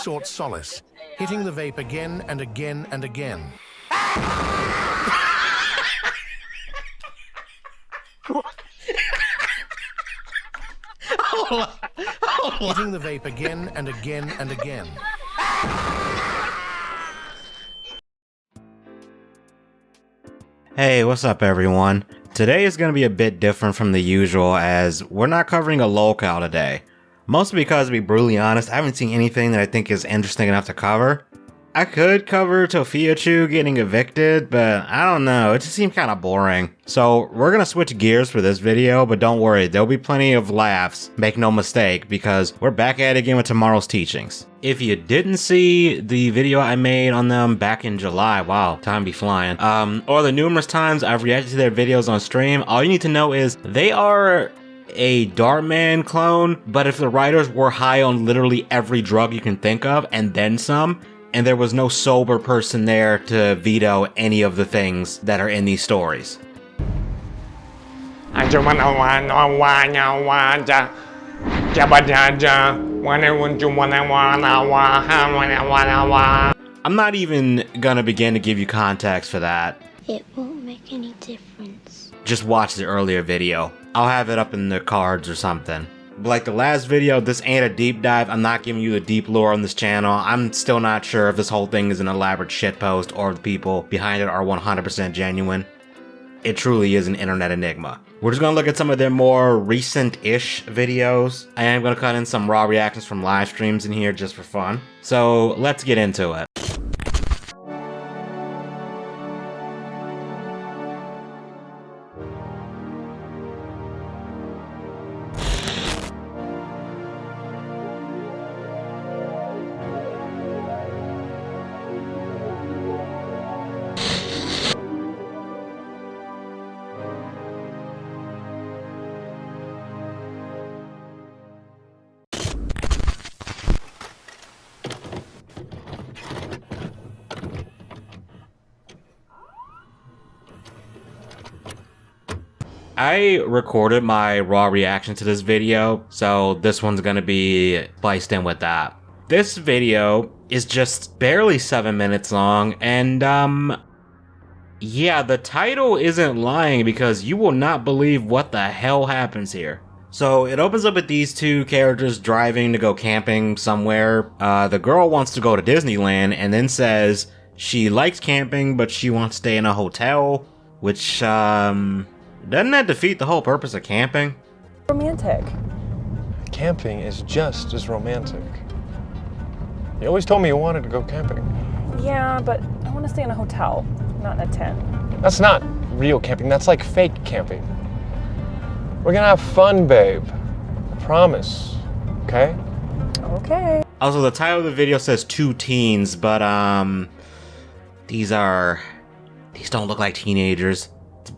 sought solace, hitting the vape again and again and again. Hitting the vape again and again and again. Hey, what's up everyone? Today is going to be a bit different from the usual as we're not covering a locale today. Mostly because, to be brutally honest, I haven't seen anything that I think is interesting enough to cover. I could cover Tofiachu getting evicted, but I don't know, it just seemed kind of boring. So we're going to switch gears for this video, but don't worry, there'll be plenty of laughs, make no mistake, because we're back at it again with tomorrow's teachings. If you didn't see the video I made on them back in July, wow, time be flying, or the numerous times I've reacted to their videos on stream, all you need to know is they are a Dartman clone, but if the writers were high on literally every drug you can think of, and then some, and there was no sober person there to veto any of the things that are in these stories. I'm not even gonna begin to give you context for that. It won't make any difference. Just watch the earlier video. I'll have it up in the cards or something. But like the last video, this ain't a deep dive. I'm not giving you the deep lore on this channel. I'm still not sure if this whole thing is an elaborate shitpost or the people behind it are 100% genuine. It truly is an internet enigma. We're just gonna look at some of their more recent-ish videos. I am gonna cut in some raw reactions from live streams in here just for fun. So let's get into it. I recorded my raw reaction to this video, so this one's gonna be spliced in with that. This video is just barely 7 minutes long, and yeah, the title isn't lying because you will not believe what the hell happens here. So it opens up with these two characters driving to go camping somewhere. The girl wants to go to Disneyland and then says she likes camping, but she wants to stay in a hotel, which, doesn't that defeat the whole purpose of camping? Romantic. Camping is just as romantic. You always told me you wanted to go camping. Yeah, but I want to stay in a hotel, not in a tent. That's not real camping, that's like fake camping. We're gonna have fun, babe. I promise. Okay? Okay. Also, the title of the video says two teens, but these don't look like teenagers.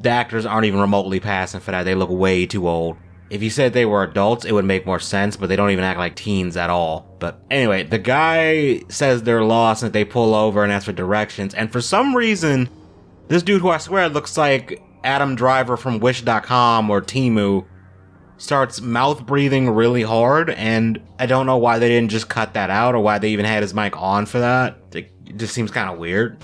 The actors aren't even remotely passing for that. They look way too old. If you said they were adults, it would make more sense, but they don't even act like teens at all. But anyway, the guy says they're lost and that they pull over and ask for directions. And for some reason, this dude who I swear looks like Adam Driver from Wish.com or Temu starts mouth breathing really hard. And I don't know why they didn't just cut that out or why they even had his mic on for that. It just seems kind of weird.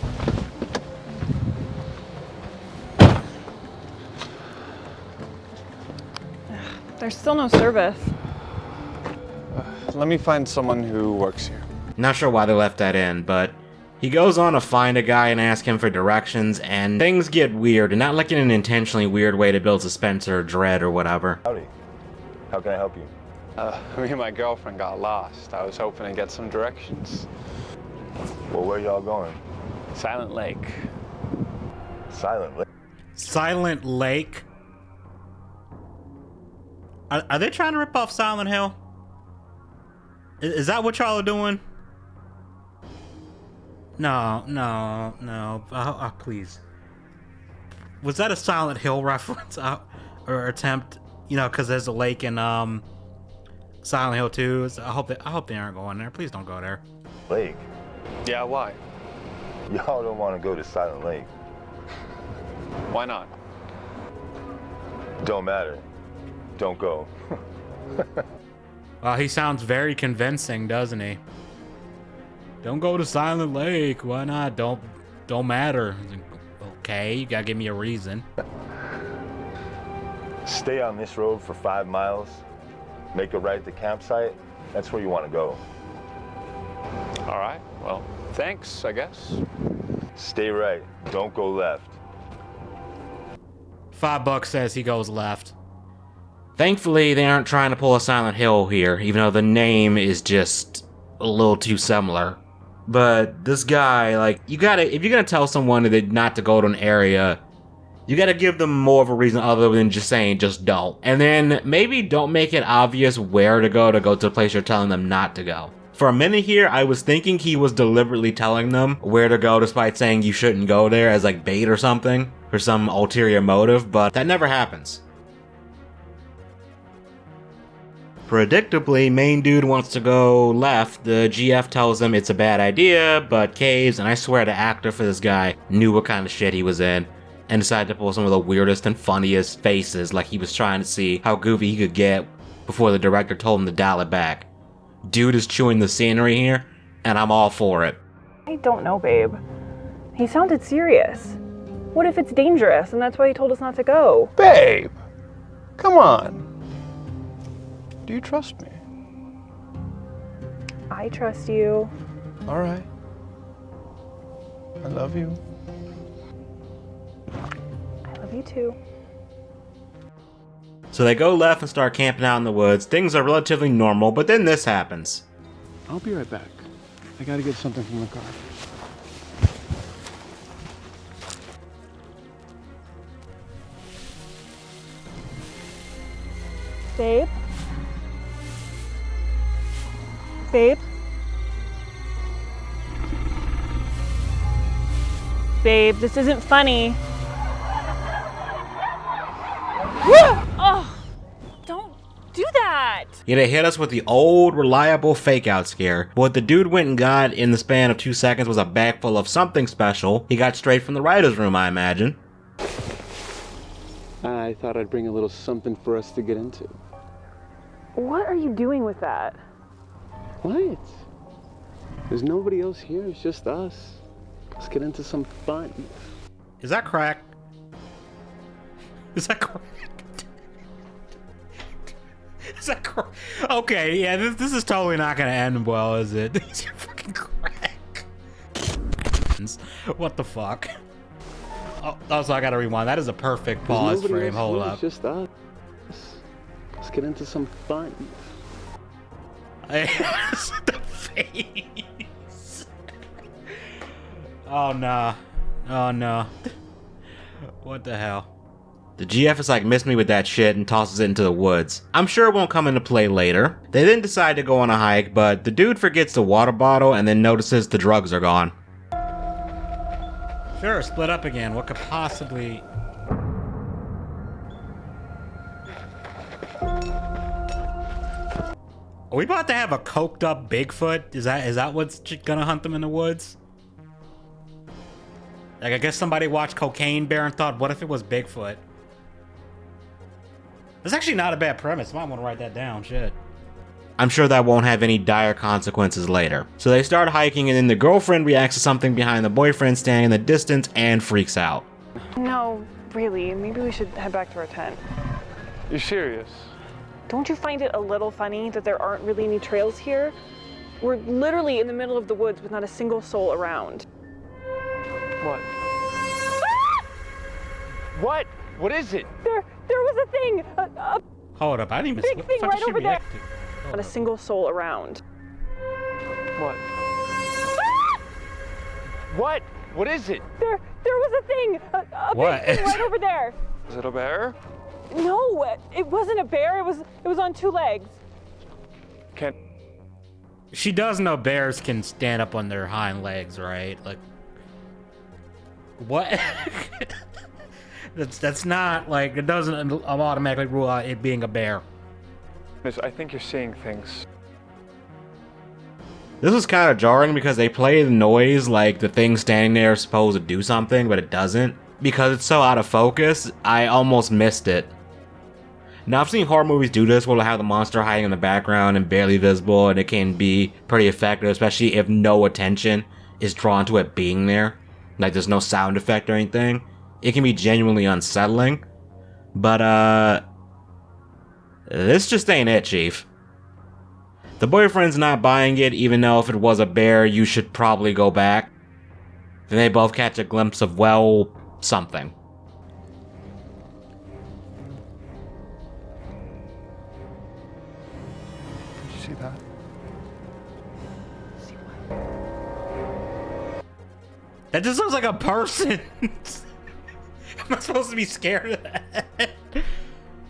There's still no service. Let me find someone who works here. Not sure why they left that in, but he goes on to find a guy and ask him for directions, and things get weird, and not like in an intentionally weird way to build suspense or dread or whatever. Howdy. How can I help you? Me and my girlfriend got lost. I was hoping to get some directions. Well, where y'all going? Silent Lake. Silent Lake. Silent Lake? Are they trying to rip off Silent Hill? Is that what y'all are doing? No. Please. Was that a Silent Hill reference or attempt? You know, because there's a lake in Silent Hill 2. I hope they aren't going there. Please don't go there. Lake? Yeah, why? Y'all don't want to go to Silent Lake. Why not? Don't matter. Don't go. He sounds very convincing, doesn't he? Don't go to Silent Lake. Why not? Don't matter. Okay, you gotta give me a reason. Stay on this road for 5 miles. Make a right to campsite. That's where you want to go. All right, well, thanks, I guess. Stay right. Don't go left. $5 says he goes left. Thankfully, they aren't trying to pull a Silent Hill here, even though the name is just a little too similar. But this guy, like, if you're gonna tell someone that not to go to an area, you gotta give them more of a reason other than just saying just don't. And then maybe don't make it obvious where to go to the place you're telling them not to go. For a minute here, I was thinking he was deliberately telling them where to go despite saying you shouldn't go there as like bait or something, for some ulterior motive, but that never happens. Predictably, main dude wants to go left. The GF tells him it's a bad idea, but caves, and I swear the actor for this guy knew what kind of shit he was in, and decided to pull some of the weirdest and funniest faces like he was trying to see how goofy he could get before the director told him to dial it back. Dude is chewing the scenery here, and I'm all for it. I don't know, babe. He sounded serious. What if it's dangerous and that's why he told us not to go? Babe, come on. Do you trust me? I trust you. All right. I love you. I love you too. So they go left and start camping out in the woods. Things are relatively normal, but then this happens. I'll be right back. I gotta get something from the car. Babe? Babe? Babe, this isn't funny. Oh, don't do that. Yeah, they hit us with the old, reliable fake-out scare. What the dude went and got in the span of 2 seconds was a bag full of something special. He got straight from the writer's room, I imagine. I thought I'd bring a little something for us to get into. What are you doing with that? What? There's nobody else here, it's just us. Let's get into some fun. Is that crack? Is that crack? Is that crack? Okay, yeah, this is totally not gonna end well, is it? These are fucking crack. What the fuck? Oh, also I gotta rewind. That is a perfect pause frame. Hold up. It's just us. Let's get into some fun. The face. Oh no. Oh no. What the hell? The GF is like, miss me with that shit, and tosses it into the woods. I'm sure it won't come into play later. They then decide to go on a hike, but the dude forgets the water bottle and then notices the drugs are gone. Sure, split up again. What could possibly... Are we about to have a coked up Bigfoot? Is that what's gonna hunt them in the woods? Like, I guess somebody watched Cocaine Bear and thought, what if it was Bigfoot? That's actually not a bad premise. Might want to write that down. Shit. I'm sure that won't have any dire consequences later. So they start hiking, and then the girlfriend reacts to something behind the boyfriend standing in the distance and freaks out. No, really. Maybe we should head back to our tent. You serious? Don't you find it a little funny that there aren't really any trails here? We're literally in the middle of the woods with not a single soul around. What? What? What is it? There was a thing! A Hold up, I didn't even... big what thing the fuck right is she over there! reacting? Not a single soul around. What? What? What is it? There was a thing! A What? big thing right over there! Is it a bear? No, it wasn't a bear. It was on 2 legs. Can't. She does know bears can stand up on their hind legs, right? Like... What? That's not, like, it doesn't automatically rule out it being a bear. I think you're seeing things. This was kind of jarring because they play the noise like the thing standing there is supposed to do something, but it doesn't. Because it's so out of focus, I almost missed it. Now, I've seen horror movies do this where they'll have the monster hiding in the background and barely visible, and it can be pretty effective, especially if no attention is drawn to it being there. Like, there's no sound effect or anything. It can be genuinely unsettling. But, this just ain't it, Chief. The boyfriend's not buying it, even though if it was a bear, you should probably go back. Then they both catch a glimpse of, well, something. Did you see that? That just looks like a person. Am I supposed to be scared of that?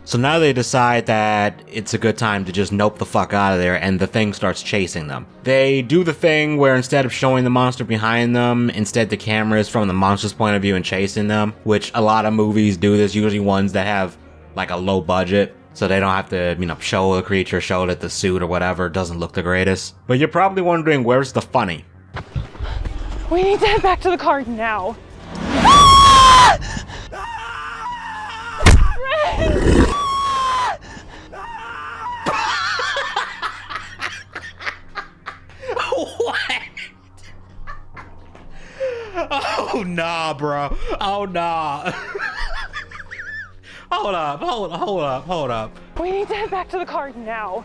So now they decide that it's a good time to just nope the fuck out of there, and the thing starts chasing them. They do the thing where instead of showing the monster behind them, instead the camera is from the monster's point of view and chasing them, which a lot of movies do this, usually ones that have like a low budget, so they don't have to, you know, show the creature, show that the suit or whatever doesn't look the greatest. But you're probably wondering, where's the funny? We need to head back to the car now. What? Oh nah, bro. Oh nah. Hold up. We need to head back to the car now.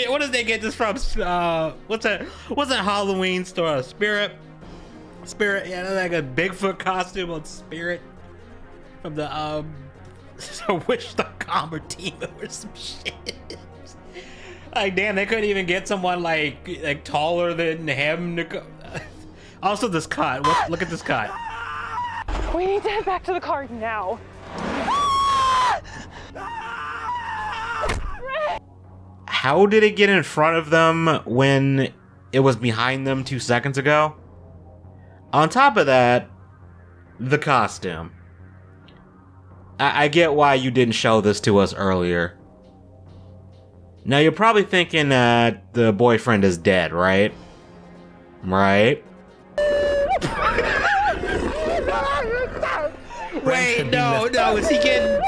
What did they get this from? What's that Halloween store? Spirit, yeah, like a Bigfoot costume on Spirit from the Wish.com or Timo or some shit. Like, damn, they couldn't even get someone like taller than him to go. Also, this cut. Look at this cut. We need to head back to the car now. How did it get in front of them when it was behind them 2 seconds ago? On top of that, the costume. I get why you didn't show this to us earlier. Now you're probably thinking that the boyfriend is dead, right? Right? Wait, no, is he getting...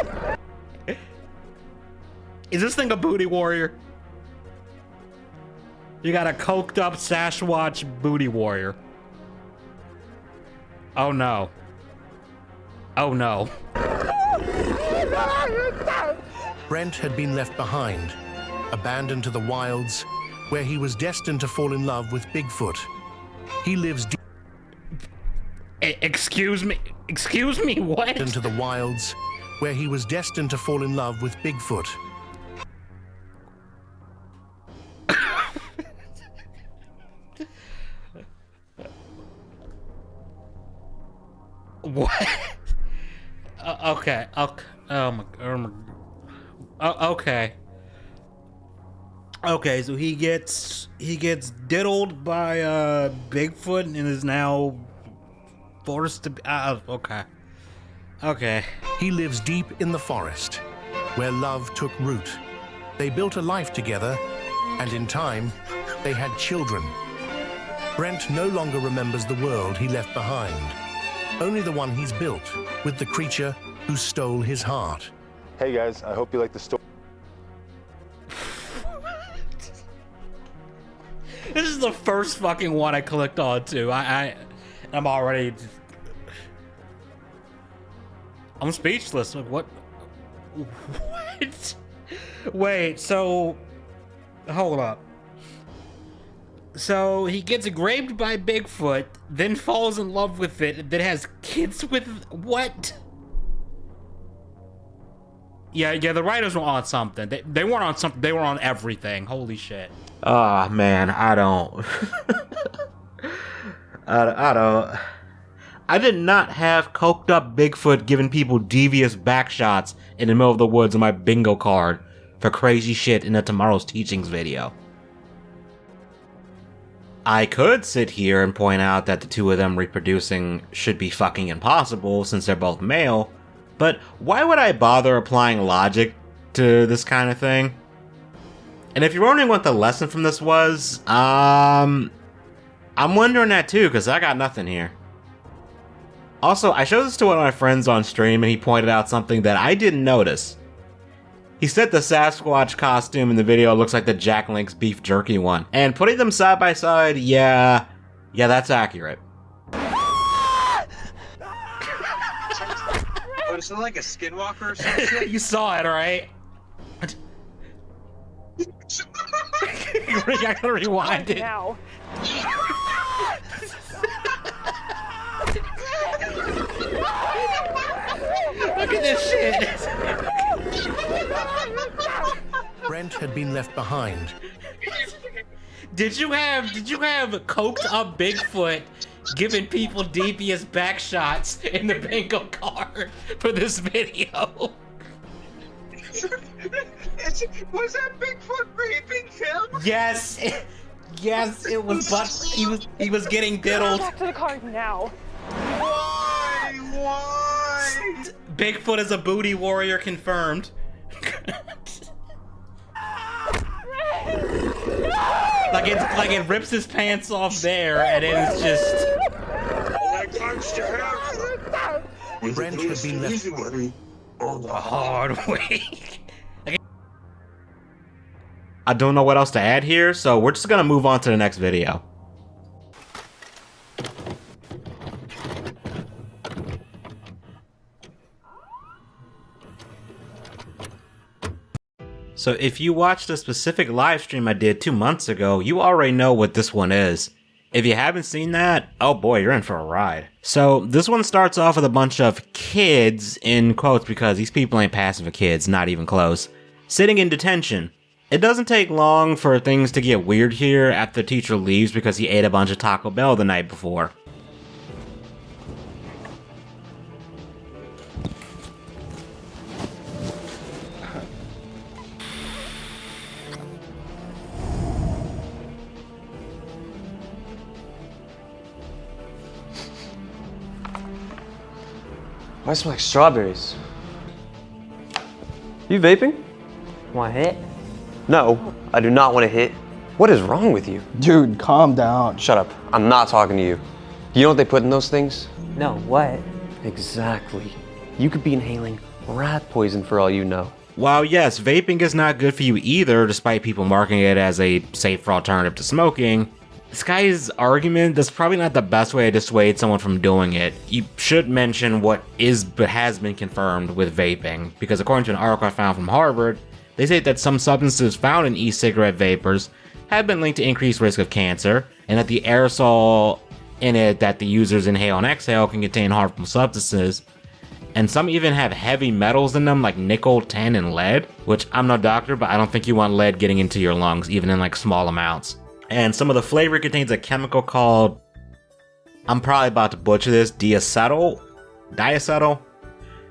Is this thing a booty warrior? You got a coked up Sasquatch booty warrior. Oh no. Oh no. Brent had been left behind, abandoned to the wilds, where he was destined to fall in love with Bigfoot. He lives deep Excuse me, what? into the wilds, where he was destined to fall in love with Bigfoot. What? Okay. Okay. Okay, so he gets diddled by Bigfoot and is now forced to be. Okay. He lives deep in the forest, where love took root. They built a life together, and in time, they had children. Brent no longer remembers the world he left behind, only the one he's built with the creature who stole his heart. Hey guys, I hope you like the story. This is the first fucking one I clicked on too. I'm already. I'm speechless. Like, what? What? Wait, so hold up. So he gets raped by Bigfoot, then falls in love with it, then has kids with what? Yeah, the writers were on something. They weren't on something. They were on everything. Holy shit. Ah, man, I don't. I don't. I did not have coked up Bigfoot giving people devious backshots in the middle of the woods on my bingo card for crazy shit in a Tomorrow's Teachings video. I could sit here and point out that the two of them reproducing should be fucking impossible since they're both male, but why would I bother applying logic to this kind of thing? And if you're wondering what the lesson from this was, I'm wondering that too, because I got nothing here. Also, I showed this to one of my friends on stream and he pointed out something that I didn't notice. He said the Sasquatch costume in the video looks like the Jack Link's beef jerky one. And putting them side by side, yeah, that's accurate. What, is it like a skinwalker or something? You saw it, right? I gotta rewind it. Now. Look at this shit. Brent had been left behind. Did you have coked up Bigfoot giving people devious back shots in the bingo card for this video? Was that Bigfoot raping him? Yes, yes, it was. But he was getting diddled. Back to the car now. Why? Why? Bigfoot is a booty warrior confirmed. like it rips his pants off there, and then it's just. Brent had been left A hard way. I don't know what else to add here, so we're just gonna move on to the next video. So if you watched a specific live stream I did 2 months ago, you already know what this one is. If you haven't seen that, oh boy, you're in for a ride. So this one starts off with a bunch of kids, in quotes, because these people ain't passive kids, not even close, sitting in detention. It doesn't take long for things to get weird here after the teacher leaves because he ate a bunch of Taco Bell the night before. Why smell like strawberries? You vaping? Want a hit? No, I do not want to hit. What is wrong with you? Dude, calm down. Shut up. I'm not talking to you. You know what they put in those things? No, what? Exactly. You could be inhaling rat poison for all you know. While yes, vaping is not good for you either, despite people marketing it as a safer alternative to smoking, this guy's argument, that's probably not the best way to dissuade someone from doing it. You should mention what is but has been confirmed with vaping, because according to an article I found from Harvard, they say that some substances found in e-cigarette vapors have been linked to increased risk of cancer, and that the aerosol in it that the users inhale and exhale can contain harmful substances, and some even have heavy metals in them like nickel, tin, and lead, which I'm no doctor, but I don't think you want lead getting into your lungs, even in like small amounts. And some of the flavor contains a chemical called, I'm probably about to butcher this, diacetyl,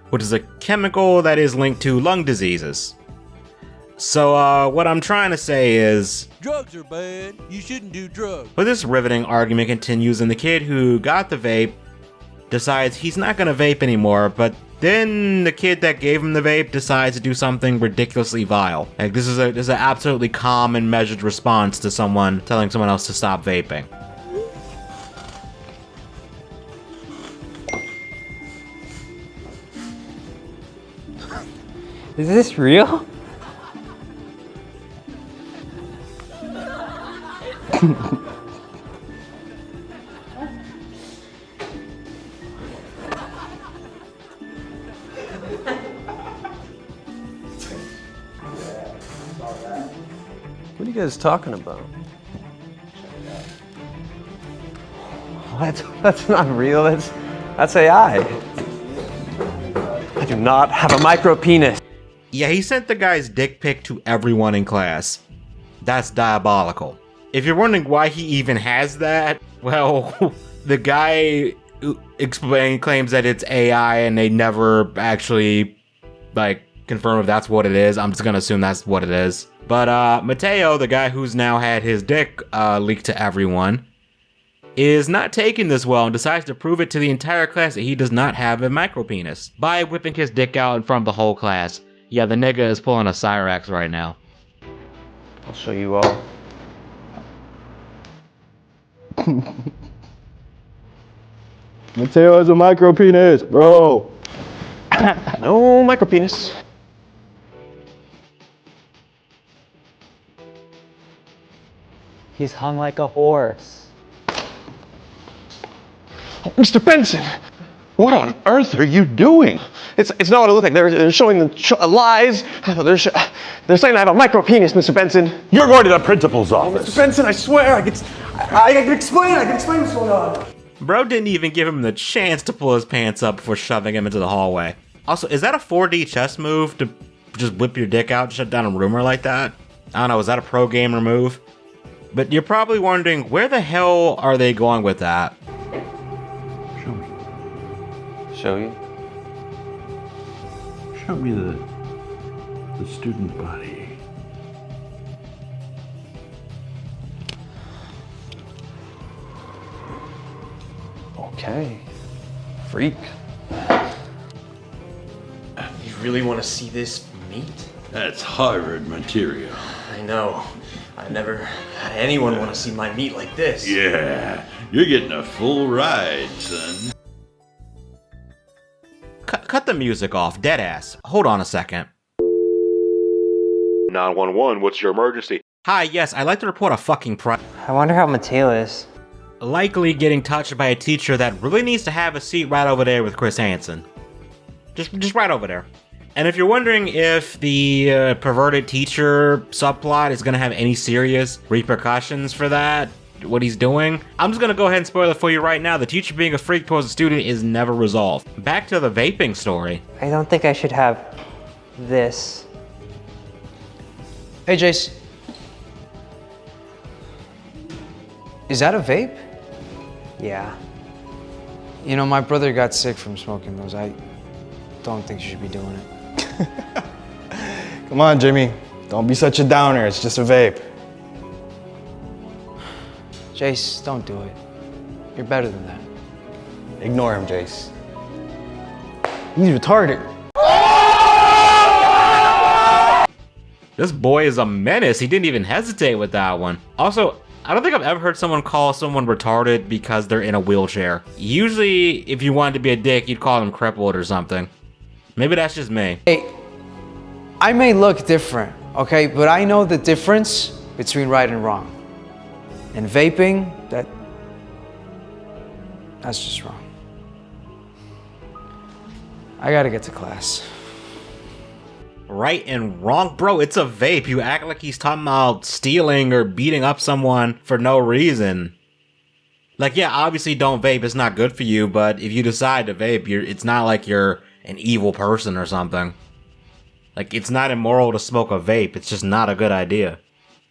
which is a chemical that is linked to lung diseases. So what I'm trying to say is, drugs are bad. You shouldn't do drugs. But this riveting argument continues, and the kid who got the vape decides he's not gonna vape anymore, but then the kid that gave him the vape decides to do something ridiculously vile. Like this is an absolutely calm and measured response to someone telling someone else to stop vaping. Is this real? What are you guys talking about? What? That's not real. That's AI. I do not have a micro penis. Yeah, he sent the guy's dick pic to everyone in class. That's diabolical. If you're wondering why he even has that, well, the guy claims that it's AI and they never actually, like, confirm if that's what it is. I'm just gonna assume that's what it is. But Mateo, the guy who's now had his dick leaked to everyone, is not taking this well and decides to prove it to the entire class that he does not have a micropenis by whipping his dick out in front of the whole class. Yeah, the nigga is pulling a Cyrax right now. I'll show you all. Mateo has a micro penis, bro. No micro penis. He's hung like a horse. Mr. Benson, what on earth are you doing? It's not what it looks like. They're showing the lies. They're saying I have a micro penis, Mr. Benson. You're going to the principal's office. Mr. Benson, I swear, I can explain what's going on. Bro didn't even give him the chance to pull his pants up before shoving him into the hallway. Also, is that a 4D chess move to just whip your dick out and shut down a rumor like that? I don't know, is that a pro gamer move? But you're probably wondering, where the hell are they going with that? Show me. Show you? Show me the student body. Okay. Freak. You really want to see this meat? That's Harvard material. I know. I never had anyone want to see my meat like this. Yeah, you're getting a full ride, son. Cut the music off, deadass. Hold on a second. 911, what's your emergency? Hi, yes, I'd like to report a fucking I wonder how Mateo is. likely getting touched by a teacher that really needs to have a seat right over there with Chris Hansen. Just right over there. And if you're wondering if the perverted teacher subplot is going to have any serious repercussions for that, what he's doing, I'm just going to go ahead and spoil it for you right now. The teacher being a freak towards the student is never resolved. Back to the vaping story. I don't think I should have this. Hey, Jace. Is that a vape? Yeah. You know, my brother got sick from smoking those. I don't think you should be doing it. Come on, Jimmy. Don't be such a downer. It's just a vape. Jace, don't do it. You're better than that. Ignore him, Jace. He's retarded. This boy is a menace. He didn't even hesitate with that one. Also, I don't think I've ever heard someone call someone retarded because they're in a wheelchair. Usually, if you wanted to be a dick, you'd call them crippled or something. Maybe that's just me. Hey, I may look different, okay? But I know the difference between right and wrong. And vaping, that's just wrong. I gotta get to class. Right and wrong? Bro, it's a vape. You act like he's talking about stealing or beating up someone for no reason. Like, yeah, obviously don't vape. It's not good for you, but if you decide to vape, it's not like you're an evil person or something. Like, it's not immoral to smoke a vape. It's just not a good idea.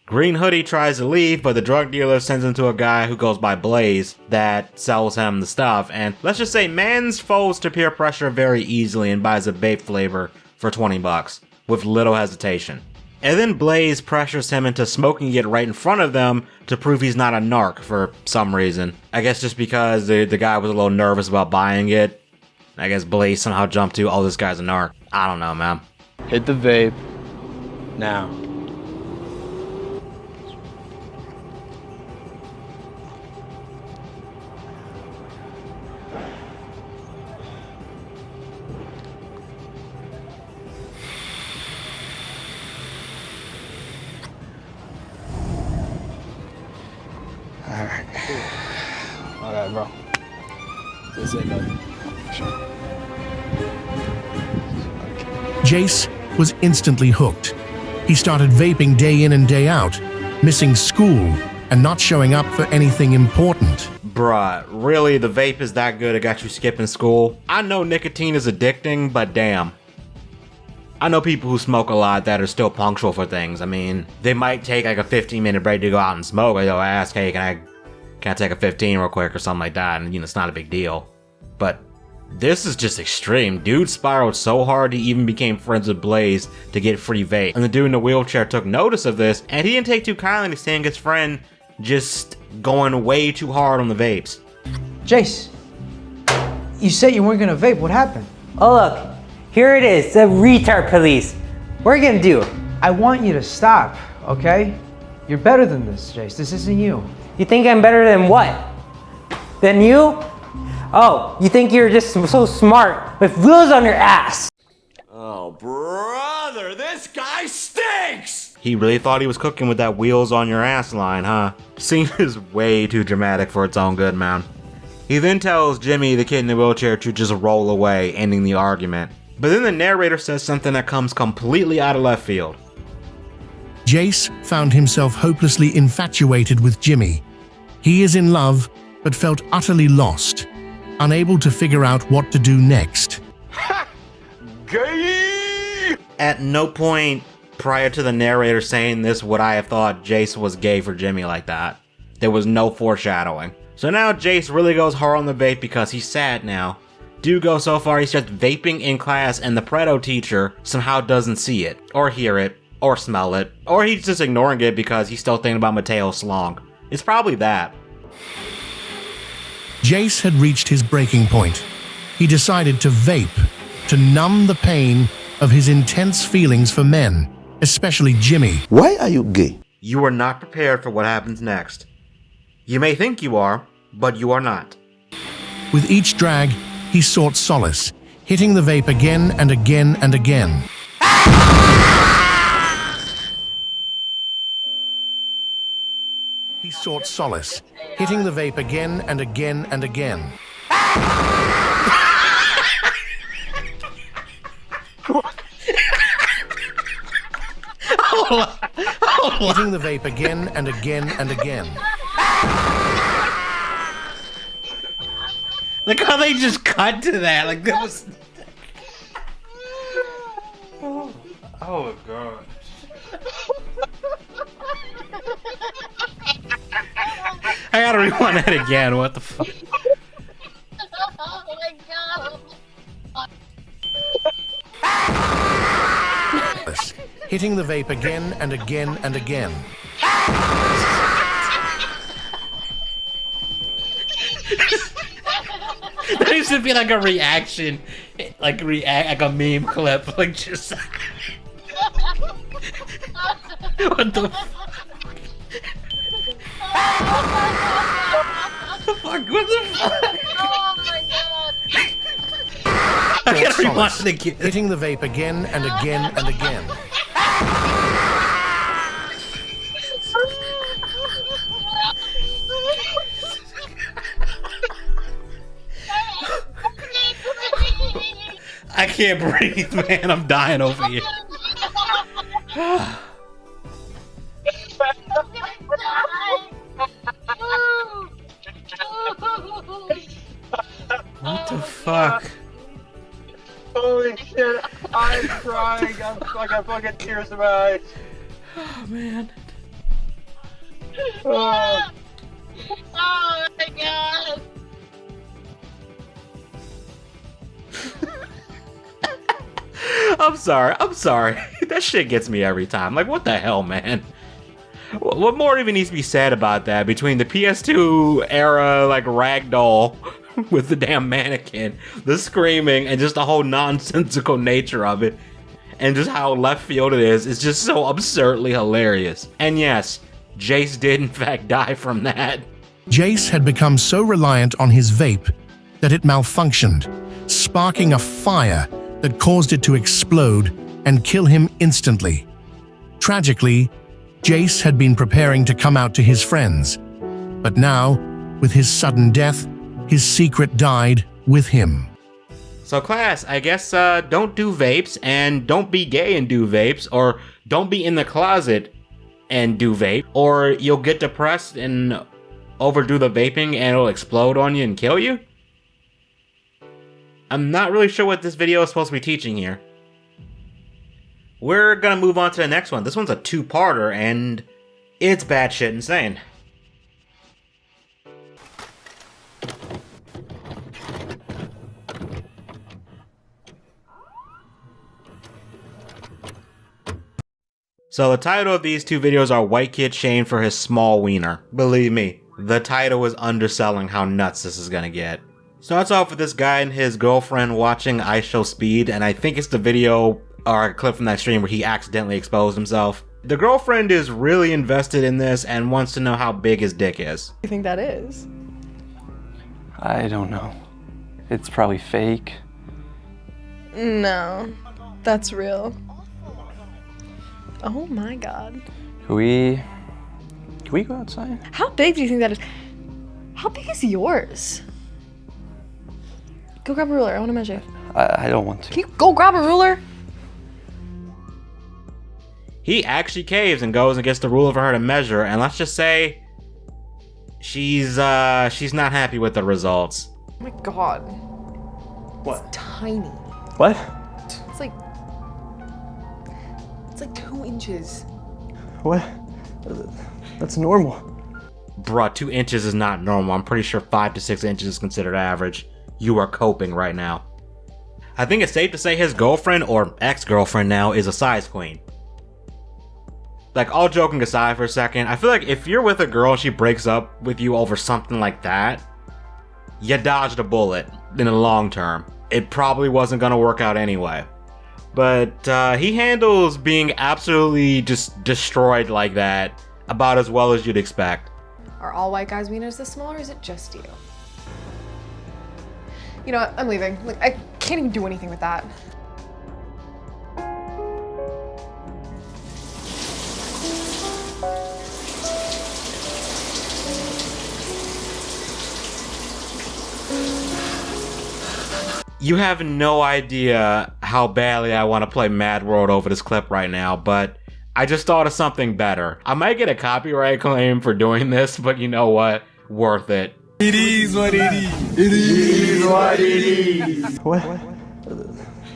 Green Hoodie tries to leave, but the drug dealer sends him to a guy who goes by Blaze that sells him the stuff. And let's just say, man's folds to peer pressure very easily and buys a vape flavor for 20 bucks. With little hesitation. And then Blaze pressures him into smoking it right in front of them to prove he's not a narc for some reason. I guess just because the guy was a little nervous about buying it. I guess Blaze somehow jumped to, oh, this guy's a narc. I don't know, man. Hit the vape. Now. Alright. Alright, bro. That's it, bud. Sure. Jace was instantly hooked. He started vaping day in and day out, missing school and not showing up for anything important. Bruh, really? The vape is that good it got you skipping school? I know nicotine is addicting, but damn. I know people who smoke a lot that are still punctual for things. I mean, they might take like a 15-minute break to go out and smoke, or they'll ask, hey, can I take a 15 real quick or something like that, and it's not a big deal. But this is just extreme. Dude spiraled so hard he even became friends with Blaze to get free vape. And the dude in the wheelchair took notice of this, and he didn't take too kindly to seeing his friend just going way too hard on the vapes. Jace, you said you weren't gonna vape. What happened? Oh look, here it is, the retard police. What are you gonna do? I want you to stop, okay? You're better than this, Jace. This isn't you. You think I'm better than what? Than you? Oh, you think you're just so smart with wheels on your ass? Oh, brother, this guy stinks! He really thought he was cooking with that wheels on your ass line, huh? Scene is way too dramatic for its own good, man. He then tells Jimmy, the kid in the wheelchair, to just roll away, ending the argument. But then the narrator says something that comes completely out of left field. Jace found himself hopelessly infatuated with Jimmy. He is in love, but felt utterly lost, unable to figure out what to do next. Gay! At no point prior to the narrator saying this would I have thought Jace was gay for Jimmy like that. There was no foreshadowing. So now Jace really goes hard on the vape because he's sad now. Dude goes so far he's just vaping in class and the Predo teacher somehow doesn't see it, or hear it, or smell it, or he's just ignoring it because he's still thinking about Mateo Slong. It's probably that. Jace had reached his breaking point. He decided to vape, to numb the pain of his intense feelings for men, especially Jimmy. Why are you gay? You are not prepared for what happens next. You may think you are, but you are not. With each drag, he sought solace, hitting the vape again and again and again. He sought solace, hitting the vape again and again and again. Hitting the vape again and again and again. Look how they just cut to that. Like that was. Oh god. I gotta rewind that again. What the fuck? Oh my god. Hitting the vape again and again and again. That used to be like a reaction, like a meme clip, like just. What the fuck? What the fuck? Oh my god. I gotta rewind it again. Hitting the vape again and again and again. I can't breathe, man. I'm dying over here. What the fuck? Holy shit, I'm crying. I got fucking tears in my eyes. Oh man. Oh my god. I'm sorry. That shit gets me every time. Like, what the hell, man? What more even needs to be said about that? Between the PS2 era, like, ragdoll with the damn mannequin, the screaming, and just the whole nonsensical nature of it, and just how left field it is, it's just so absurdly hilarious. And yes, Jace did in fact die from that. Jace had become so reliant on his vape that it malfunctioned, sparking a fire that caused it to explode and kill him instantly. Tragically, Jace had been preparing to come out to his friends, but now, with his sudden death, his secret died with him. So class, I guess don't do vapes, and don't be gay and do vapes, or don't be in the closet and do vape, or you'll get depressed and overdo the vaping and it'll explode on you and kill you? I'm not really sure what this video is supposed to be teaching here. We're gonna move on to the next one. This one's a two-parter, and it's batshit insane. So the title of these two videos are White Kid Shamed for His Small Wiener. Believe me, the title is underselling how nuts this is gonna get. Starts off with this guy and his girlfriend watching I Show Speed, and I think it's the video or a clip from that stream where he accidentally exposed himself. The girlfriend is really invested in this and wants to know how big his dick is. You think that is? I don't know. It's probably fake. No, that's real. Oh my God. Can we go outside? How big do you think that is? How big is yours? Go grab a ruler, I wanna measure. I don't want to. Can you go grab a ruler? He actually caves and goes and gets the ruler for her to measure, and let's just say she's not happy with the results. Oh my God. What? It's tiny. What? It's like 2 inches. What? That's normal. Bruh, 2 inches is not normal. I'm pretty sure 5 to 6 inches is considered average. You are coping right now. I think it's safe to say his girlfriend, or ex-girlfriend now, is a size queen. Like, all joking aside for a second, I feel like if you're with a girl and she breaks up with you over something like that, you dodged a bullet in the long term. It probably wasn't gonna work out anyway. But he handles being absolutely just destroyed like that about as well as you'd expect. Are all white guys' wieners this small, or is it just you? You know what, I'm leaving. Like, I can't even do anything with that. You have no idea how badly I want to play Mad World over this clip right now, but I just thought of something better. I might get a copyright claim for doing this, but you know what? Worth it. It is what it is. It is what it is. What?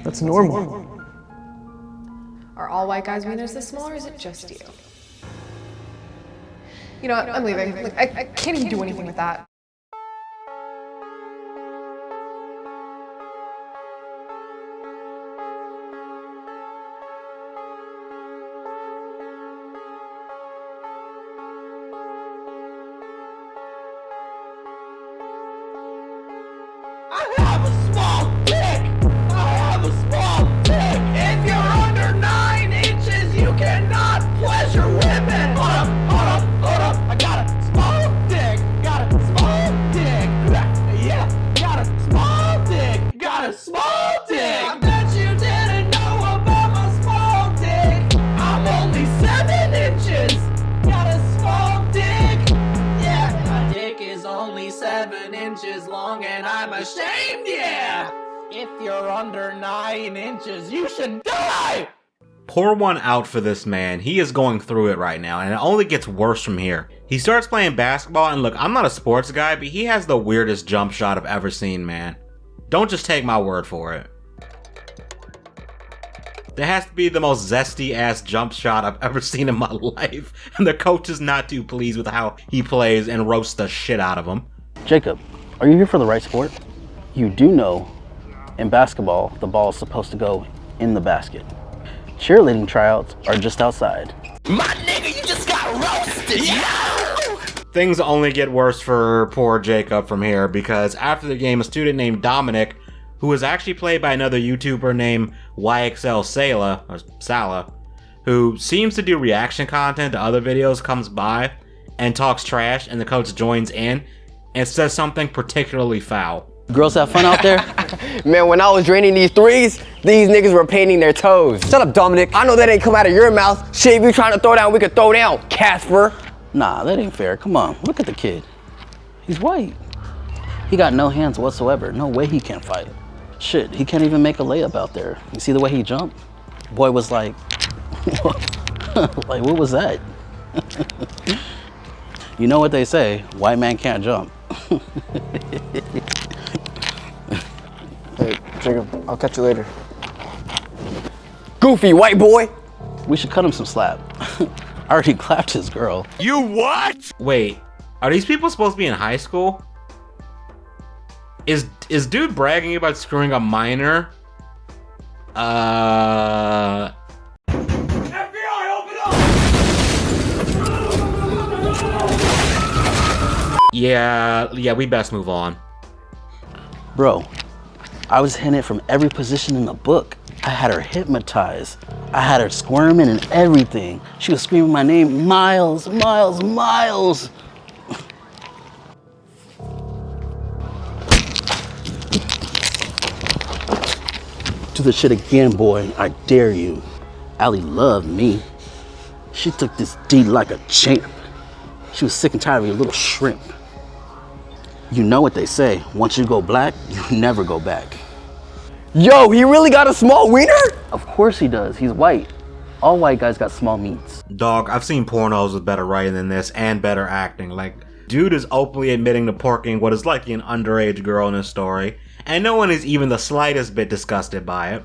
That's normal. Are all white guys' wieners this small, or is it just you? You know what, I'm leaving. Like, I can't even do anything with that. Pour one out for this man. He is going through it right now, and it only gets worse from here. He starts playing basketball, and look, I'm not a sports guy, but he has the weirdest jump shot I've ever seen, man. Don't just take my word for it. That has to be the most zesty-ass jump shot I've ever seen in my life, and the coach is not too pleased with how he plays and roasts the shit out of him. Jacob, are you here for the right sport? You do know, in basketball, the ball is supposed to go in the basket. Cheerleading tryouts are just outside. My nigga, you just got roasted. Yeah. Things only get worse for poor Jacob from here, because after the game, a student named Dominic, who was actually played by another YouTuber named YXL Sala, who seems to do reaction content to other videos, comes by and talks trash, and the coach joins in and says something particularly foul. Girls have fun out there? Man, when I was draining these threes, these niggas were painting their toes. Shut up, Dominic. I know that ain't come out of your mouth. Shit, if you trying to throw down, we could throw down, Casper. Nah, that ain't fair. Come on, look at the kid. He's white. He got no hands whatsoever. No way he can fight. Shit, he can't even make a layup out there. You see the way he jumped? Boy was like, like, what was that? You know what they say, white man can't jump. Hey, Jacob, I'll catch you later. Goofy white boy! We should cut him some slack. I already clapped his girl. You what? Wait, are these people supposed to be in high school? Is dude bragging about screwing a minor? Yeah, we best move on. Bro, I was hitting it from every position in the book. I had her hypnotized. I had her squirming and everything. She was screaming my name, Miles, Miles, Miles. Do the shit again, boy. I dare you. Allie loved me. She took this D like a champ. She was sick and tired of your little shrimp. You know what they say, once you go black, you never go back. Yo, he really got a small wiener? Of course he does, he's white. All white guys got small meats. Dog, I've seen pornos with better writing than this and better acting. Like, dude is openly admitting to porking what is likely an underage girl in his story, and no one is even the slightest bit disgusted by it.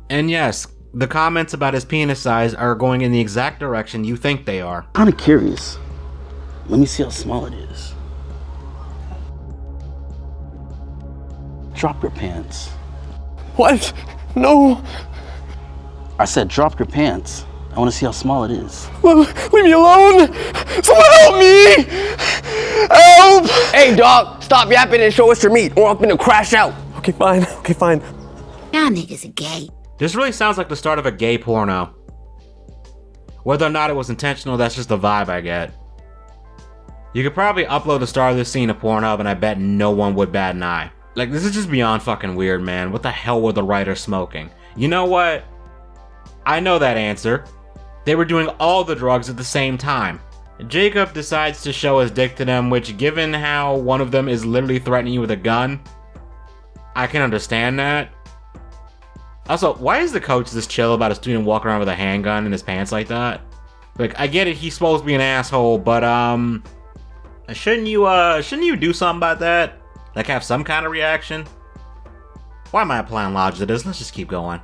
And yes, the comments about his penis size are going in the exact direction you think they are. Kinda curious. Let me see how small it is. Drop your pants. What? No. I said drop your pants. I want to see how small it is. Leave me alone! Someone help me! Help! Hey, dog, stop yapping and show us your meat, or I'm gonna crash out. Okay, fine. Okay, fine. Y'all niggas are gay. This really sounds like the start of a gay porno. Whether or not it was intentional, that's just the vibe I get. You could probably upload the start of this scene to Pornhub and I bet no one would bat an eye. Like, this is just beyond fucking weird, man. What the hell were the writers smoking? You know what? I know that answer. They were doing all the drugs at the same time. Jacob decides to show his dick to them, which, given how one of them is literally threatening you with a gun, I can understand that. Also, why is the coach this chill about a student walking around with a handgun in his pants like that? Like, I get it, he's supposed to be an asshole, but shouldn't you do something about that? Like, have some kind of reaction? Why am I applying logic to this? Let's just keep going.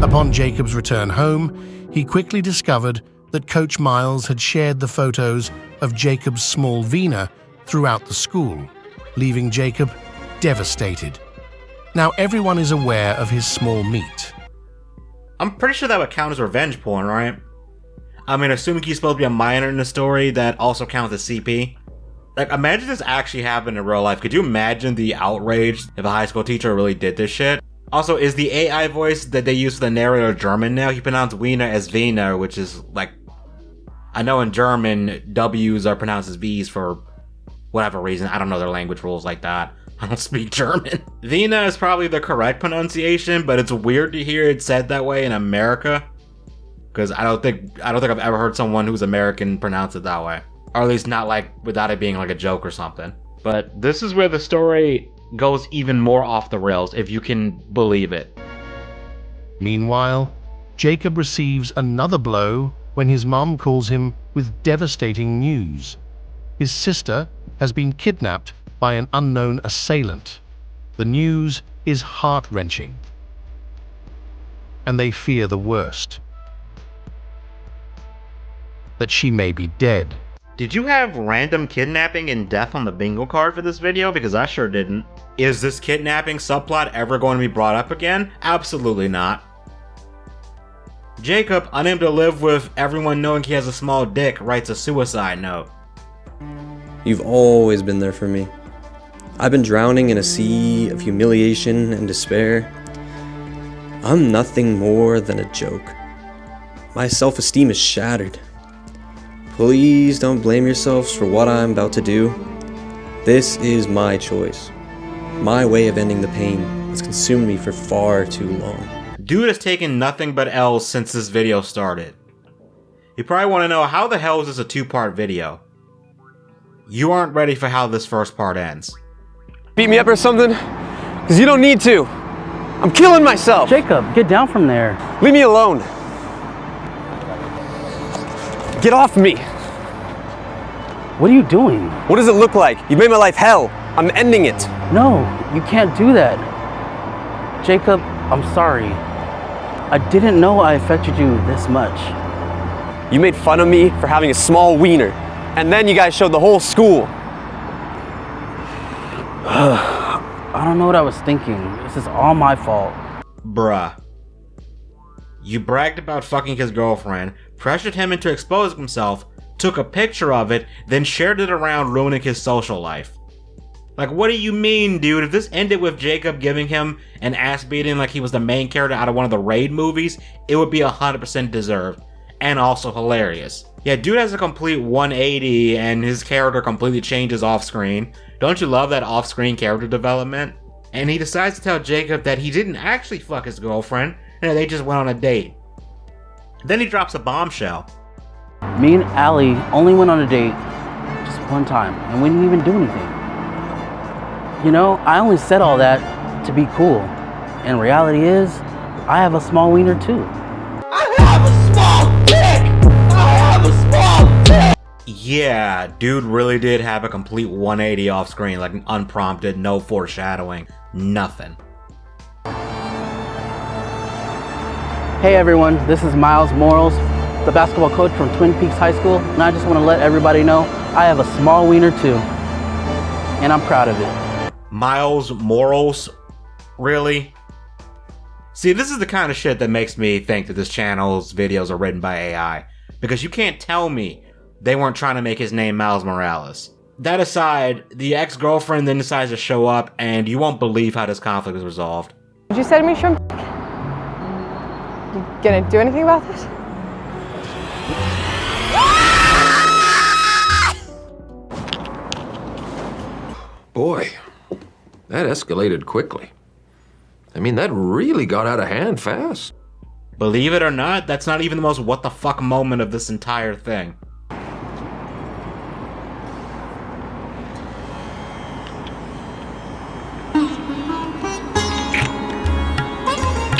Upon Jacob's return home, he quickly discovered that Coach Miles had shared the photos of Jacob's small wiener throughout the school, leaving Jacob devastated. Now everyone is aware of his small meat. I'm pretty sure that would count as revenge porn, right? I mean, assuming he's supposed to be a minor in the story, that also counts as CP. Like, imagine this actually happened in real life. Could you imagine the outrage if a high school teacher really did this shit? Also, is the AI voice that they use for the narrator German now? He pronounced Wiener as Wiener, which is like... I know in German, W's are pronounced as V's for whatever reason. I don't know their language rules like that. I don't speak German. Wiener is probably the correct pronunciation, but it's weird to hear it said that way in America. Because I don't think I've ever heard someone who's American pronounce it that way. Or at least not like without it being like a joke or something. But this is where the story goes even more off the rails, if you can believe it. Meanwhile, Jacob receives another blow when his mom calls him with devastating news. His sister has been kidnapped by an unknown assailant. The news is heart-wrenching, and they fear the worst. That she may be dead. Did you have random kidnapping and death on the bingo card for this video? Because I sure didn't. Is this kidnapping subplot ever going to be brought up again? Absolutely not. Jacob, unable to live with everyone knowing he has a small dick, writes a suicide note. You've always been there for me. I've been drowning in a sea of humiliation and despair. I'm nothing more than a joke. My self-esteem is shattered. Please don't blame yourselves for what I'm about to do. This is my choice. My way of ending the pain that's consumed me for far too long. Dude has taken nothing but L's since this video started. You probably want to know, how the hell is this a two-part video? You aren't ready for how this first part ends. Beat me up or something? Because you don't need to. I'm killing myself. Jacob, get down from there. Leave me alone. Get off me. What are you doing? What does it look like? You made my life hell. I'm ending it. No, you can't do that. Jacob, I'm sorry. I didn't know I affected you this much. You made fun of me for having a small wiener, and then you guys showed the whole school. I don't know what I was thinking. This is all my fault. Bruh. You bragged about fucking his girlfriend, pressured him into exposing himself, took a picture of it, then shared it around, ruining his social life. Like, what do you mean, dude? If this ended with Jacob giving him an ass beating like he was the main character out of one of the Raid movies, it would be 100% deserved, and also hilarious. Yeah, dude has a complete 180 and his character completely changes off screen. Don't you love that off screen character development? And he decides to tell Jacob that he didn't actually fuck his girlfriend and that they just went on a date. Then he drops a bombshell. Me and Allie only went on a date just one time, and we didn't even do anything. You know, I only said all that to be cool. And reality is, I have a small wiener too. I have a small dick! I have a small dick! Yeah, dude really did have a complete 180 off screen, like unprompted, no foreshadowing, nothing. Hey everyone, this is Miles Morals, the basketball coach from Twin Peaks High School, and I just want to let everybody know I have a small wiener too, and I'm proud of it. Miles Morals? Really? See, this is the kind of shit that makes me think that this channel's videos are written by AI, because you can't tell me they weren't trying to make his name Miles Morales. That aside, the ex-girlfriend then decides to show up, and you won't believe how this conflict is resolved. Did you send me shrimp? You gonna do anything about this? Boy, that escalated quickly. I mean, that really got out of hand fast. Believe it or not, that's not even the most what the fuck moment of this entire thing.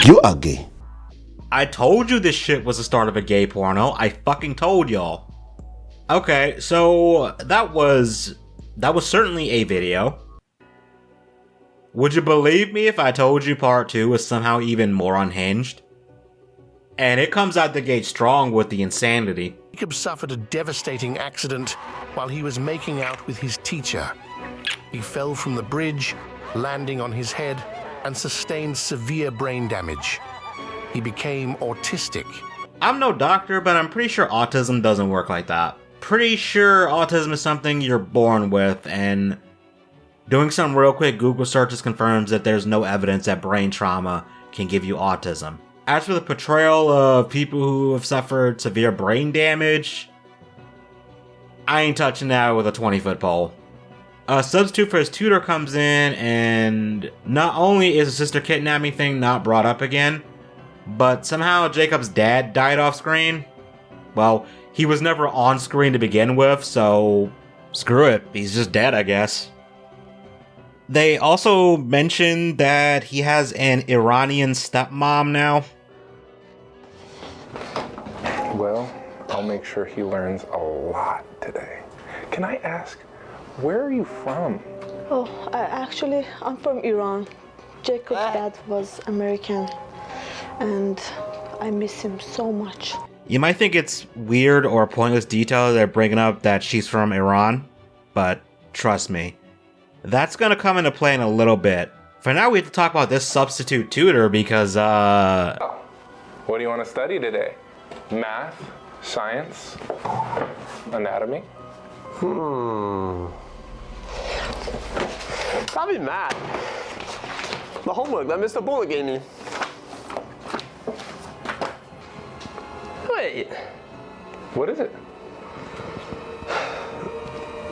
You are gay. I told you this shit was the start of a gay porno. I fucking told y'all. Okay, so that was certainly a video. Would you believe me if I told you part 2 was somehow even more unhinged? And it comes out the gate strong with the insanity. Jacob suffered a devastating accident while he was making out with his teacher. He fell from the bridge, landing on his head, and sustained severe brain damage. He became autistic. I'm no doctor, but I'm pretty sure autism doesn't work like that. Pretty sure autism is something you're born with, and doing some real quick Google searches confirms that there's no evidence that brain trauma can give you autism. As for the portrayal of people who have suffered severe brain damage, I ain't touching that with a 20-foot pole. A substitute for his tutor comes in, and not only is the sister kidnapping thing not brought up again, but somehow Jacob's dad died off screen. Well, he was never on screen to begin with, so screw it, he's just dead, I guess. They also mentioned that he has an Iranian stepmom now. Well, I'll make sure he learns a lot today. Can I ask, where are you from? Oh, actually, I'm from Iran. Jacob's dad was American, and I miss him so much. You might think it's weird or a pointless detail they're bringing up that she's from Iran, but trust me, that's gonna come into play in a little bit. For now, we have to talk about this substitute tutor because, What do you want to study today? Math? Science? Anatomy? Probably math. The homework that Mr. Bullet gave me. Wait. What is it?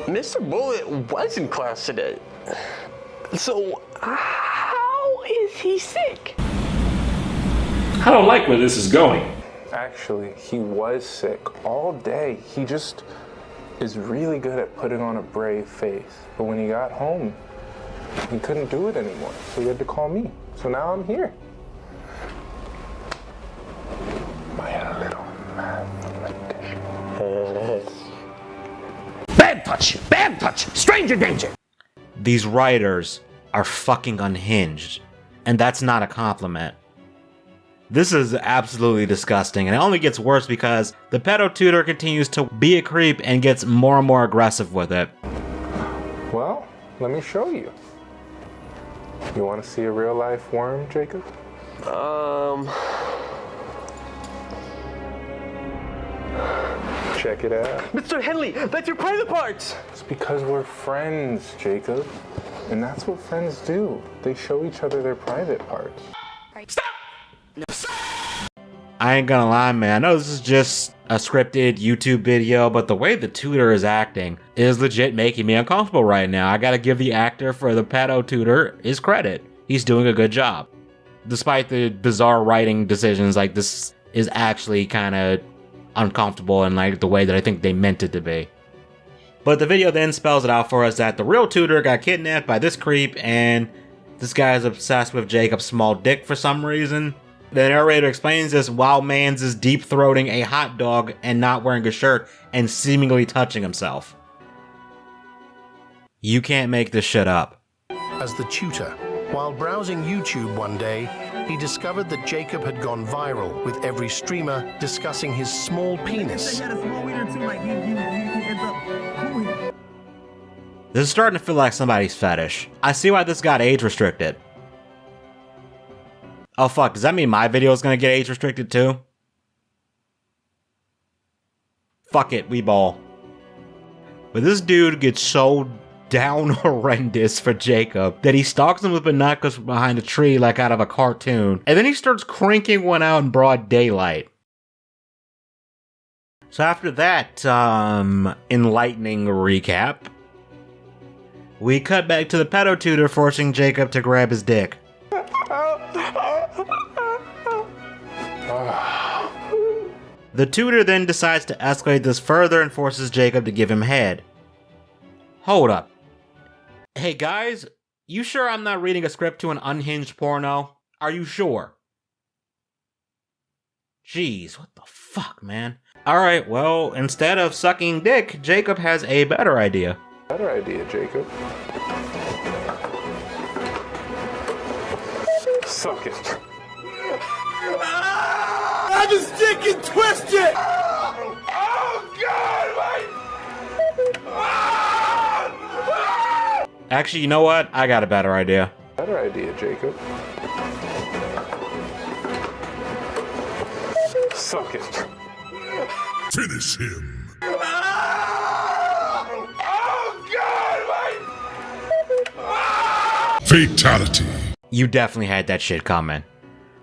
Mr. Bullet was in class today. So, how is he sick? I don't like where this is going. Actually, he was sick all day. He just is really good at putting on a brave face. But when he got home, he couldn't do it anymore. So he had to call me. So now I'm here. My little mathematician. Bad touch! Bad touch! Stranger danger! these writers are fucking unhinged. And that's not a compliment. This is absolutely disgusting, and it only gets worse because the pedo tutor continues to be a creep and gets more and more aggressive with it. Well, let me show you. You want to see a real life worm, Jacob? Check it out. Mr. Henley, that's your private parts! It's because we're friends, Jacob. And that's what friends do. They show each other their private parts. Stop! I ain't gonna lie, man. I know this is just a scripted YouTube video, but the way the tutor is acting is legit making me uncomfortable right now. I gotta give the actor for the pedo tutor his credit. He's doing a good job. Despite the bizarre writing decisions, like, this is actually kind of uncomfortable in like the way that I think they meant it to be. But the video then spells it out for us that the real tutor got kidnapped by this creep, and this guy is obsessed with Jacob's small dick for some reason. The narrator explains this while Mans is deep-throating a hot dog and not wearing a shirt and seemingly touching himself. You can't make this shit up. As the tutor, while browsing YouTube one day, he discovered that Jacob had gone viral, with every streamer discussing his small penis. This is starting to feel like somebody's fetish. I see why this got age restricted. Oh fuck, does that mean my video is gonna get age restricted too? Fuck it, we ball. But this dude gets so down horrendous for Jacob that he stalks him with binoculars from behind a tree like out of a cartoon, and then he starts cranking one out in broad daylight. So after that, enlightening recap, we cut back to the pedo tutor forcing Jacob to grab his dick. The tutor then decides to escalate this further and forces Jacob to give him head. Hold up. Hey guys, you sure I'm not reading a script to an unhinged porno? Are you sure? Jeez, what the fuck, man? Alright, well, instead of sucking dick, Jacob has a better idea. Better idea, Jacob. Suck it. I just stick and twist it! Oh God, wait! Actually, you know what? I got a better idea. Better idea, Jacob. Suck it. Finish him. Fatality. You definitely had that shit coming.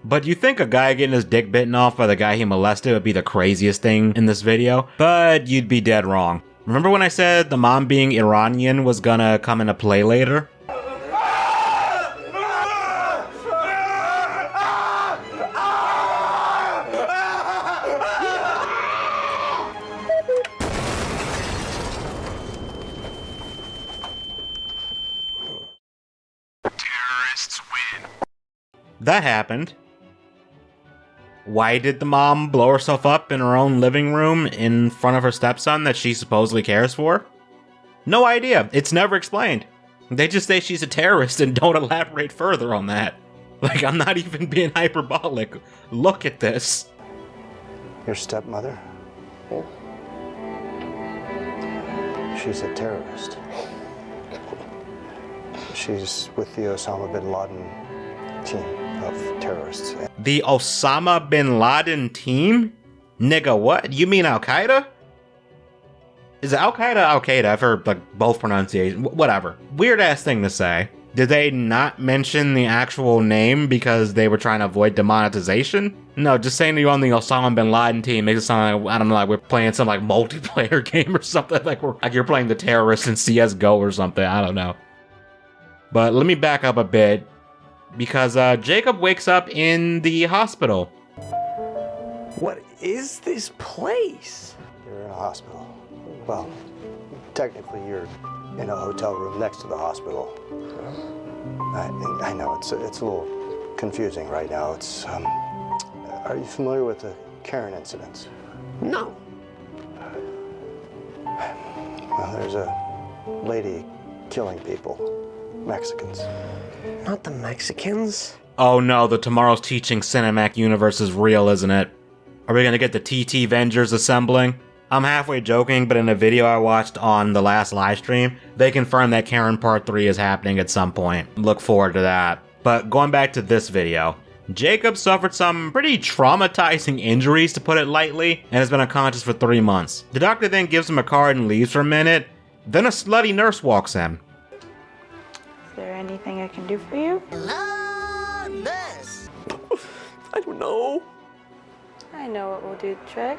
But you think a guy getting his dick bitten off by the guy he molested would be the craziest thing in this video, but you'd be dead wrong. Remember when I said the mom being Iranian was gonna come into play later? Terrorists win. That happened. Why did the mom blow herself up in her own living room in front of her stepson that she supposedly cares for? No idea. It's never explained. They just say she's a terrorist and don't elaborate further on that. Like, I'm not even being hyperbolic. Look at this. Your stepmother? She's a terrorist. She's with the Osama bin Laden team of terrorists. The Osama bin Laden team? Nigga, what? You mean Al-Qaeda? Is it Al-Qaeda or Al-Qaeda? I've heard like both pronunciations. Whatever. Weird ass thing to say. Did they not mention the actual name because they were trying to avoid demonetization? No, just saying you're on the Osama bin Laden team makes it sound like, I don't know, like we're playing some like multiplayer game or something. Like you're playing the terrorists in CSGO or something. I don't know. But let me back up a bit. Because Jacob wakes up in the hospital. What is this place? You're in a hospital. Well, technically you're in a hotel room next to the hospital. I know it's a little confusing right now. It's are you familiar with the Karen incidents? No. Well, there's a lady killing people. Mexicans. Not the Mexicans. Oh no, the Tomorrow's Teaching Cinematic Universe is real, isn't it? Are we gonna get the TT Vengers assembling? I'm halfway joking, but in a video I watched on the last live stream, they confirmed that Karen Part 3 is happening at some point. Look forward to that. But going back to this video, Jacob suffered some pretty traumatizing injuries, to put it lightly, and has been unconscious for 3 months. The doctor then gives him a card and leaves for a minute, then a slutty nurse walks in. Is there anything I can do for you? I don't know. I know what will do the trick.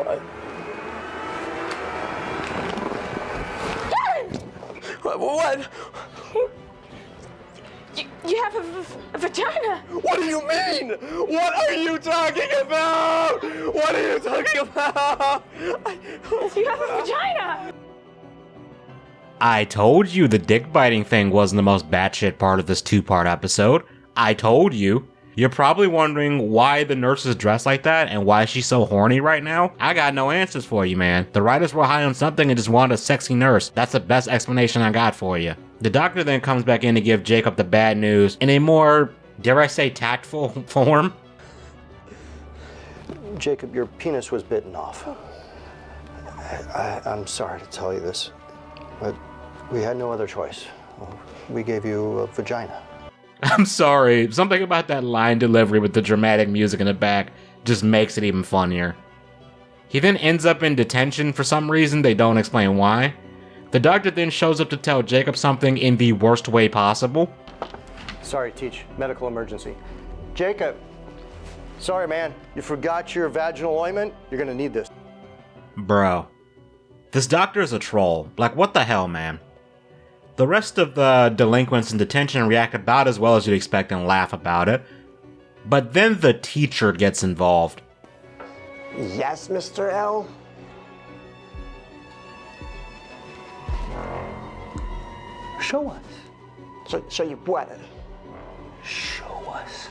What? What? You have a vagina. What do you mean? What are you talking about? What are you talking about? You have a vagina. I told you the dick biting thing wasn't the most batshit part of this 2-part episode. I told you. You're probably wondering why the nurse is dressed like that and why she's so horny right now. I got no answers for you, man. The writers were high on something and just wanted a sexy nurse. That's the best explanation I got for you. The doctor then comes back in to give Jacob the bad news in a more, dare I say, tactful form. Jacob, your penis was bitten off. I'm sorry to tell you this, but we had no other choice. We gave you a vagina. I'm sorry, something about that line delivery with the dramatic music in the back just makes it even funnier. He then ends up in detention for some reason, they don't explain why. The doctor then shows up to tell Jacob something in the worst way possible. Sorry, Teach. Medical emergency. Jacob! Sorry, man. You forgot your vaginal ointment? You're gonna need this. Bro. This doctor is a troll. Like, what the hell, man? The rest of the delinquents in detention react about as well as you'd expect and laugh about it. But then the teacher gets involved. Yes, Mr. L? Show us. So you what? Show us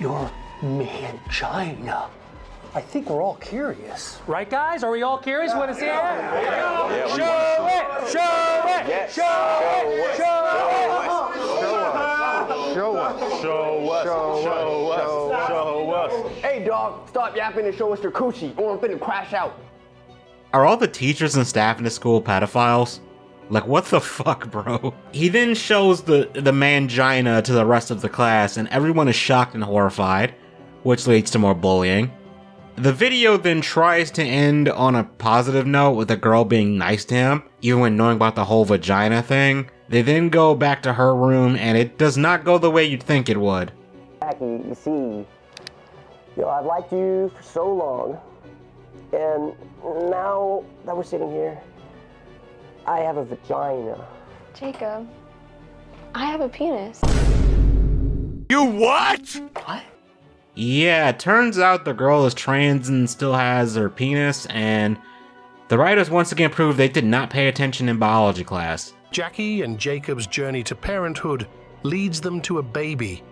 your mangina. I think we're all curious. Right, guys? Are we all curious? Want to see it? Yeah, Show it! Show it! Yes. Show it! Show us. Hey, dog, stop yapping and show us your coochie, or I'm finna crash out. Are all the teachers and staff in the school pedophiles? Like, what the fuck, bro? He then shows the mangina to the rest of the class, and everyone is shocked and horrified, which leads to more bullying. The video then tries to end on a positive note with a girl being nice to him, even when knowing about the whole vagina thing. They then go back to her room, and it does not go the way you'd think it would. Jackie, you see, I've liked you for so long, and now that we're sitting here, I have a vagina. Jacob, I have a penis. You what? What? Yeah, it turns out the girl is trans and still has her penis, and the writers once again prove they did not pay attention in biology class. Jackie and Jacob's journey to parenthood leads them to a baby,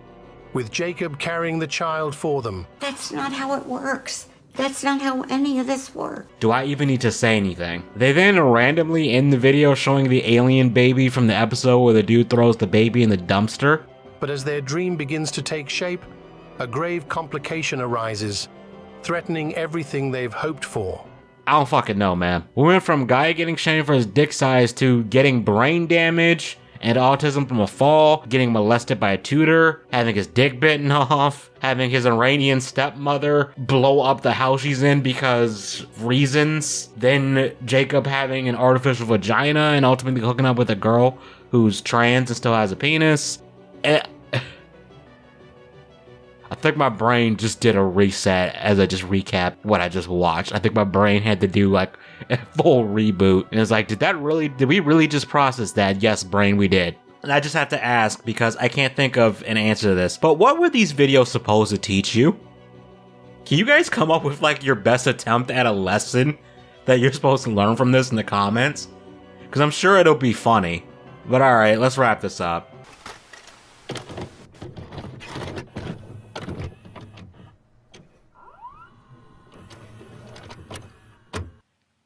with Jacob carrying the child for them. That's not how it works. That's not how any of this works. Do I even need to say anything? They then randomly end the video showing the alien baby from the episode where the dude throws the baby in the dumpster. But as their dream begins to take shape, a grave complication arises, threatening everything they've hoped for. I don't fucking know, man. We went from guy getting shamed for his dick size to getting brain damage and autism from a fall, getting molested by a tutor, having his dick bitten off, having his Iranian stepmother blow up the house she's in because reasons, then Jacob having an artificial vagina and ultimately hooking up with a girl who's trans and still has a penis. I think my brain just did a reset as I just recapped what I just watched. I think my brain had to do like a full reboot. And it's like, did we really just process that? Yes, brain, we did. And I just have to ask because I can't think of an answer to this. But what were these videos supposed to teach you? Can you guys come up with like your best attempt at a lesson that you're supposed to learn from this in the comments? Because I'm sure it'll be funny. But alright, let's wrap this up.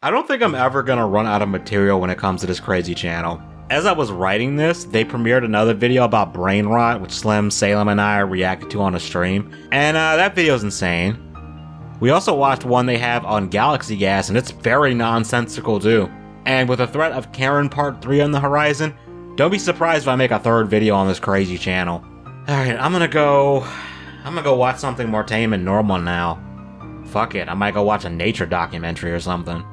I don't think I'm ever gonna run out of material when it comes to this crazy channel. As I was writing this, they premiered another video about brain rot, which Slim, Salem, and I reacted to on a stream, and that video's insane. We also watched one they have on galaxy gas, and it's very nonsensical too. And with the threat of Karen Part 3 on the horizon, don't be surprised if I make a third video on this crazy channel. Alright, I'm gonna go watch something more tame and normal now. Fuck it, I might go watch a nature documentary or something.